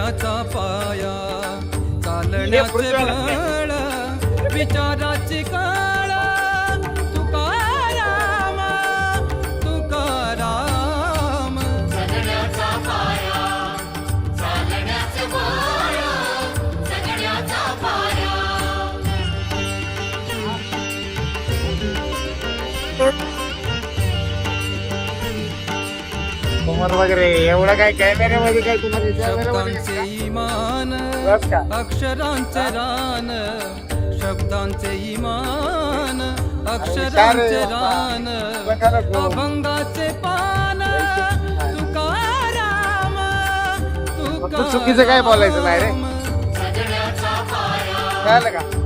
चालण्याचा पाया, चालण्याचे बळ, विचाराची काळ, तुकाराम तुकाराम. जगण्याचा पाया, चालण्याचे बळ, जगण्याचा पाया. कुमार वगैरे एवढं काय कॅमेऱ्यामध्ये काय तुम्हाला शब्दांचे इमान, अक्षरांचे रान, शब्दांचे इमान, अक्षरांचे रान, अभंगाचे पान, तुकाराम चुकीचं काय बोलायचं नाही रे. जगण्याचा पाया, कळलं का?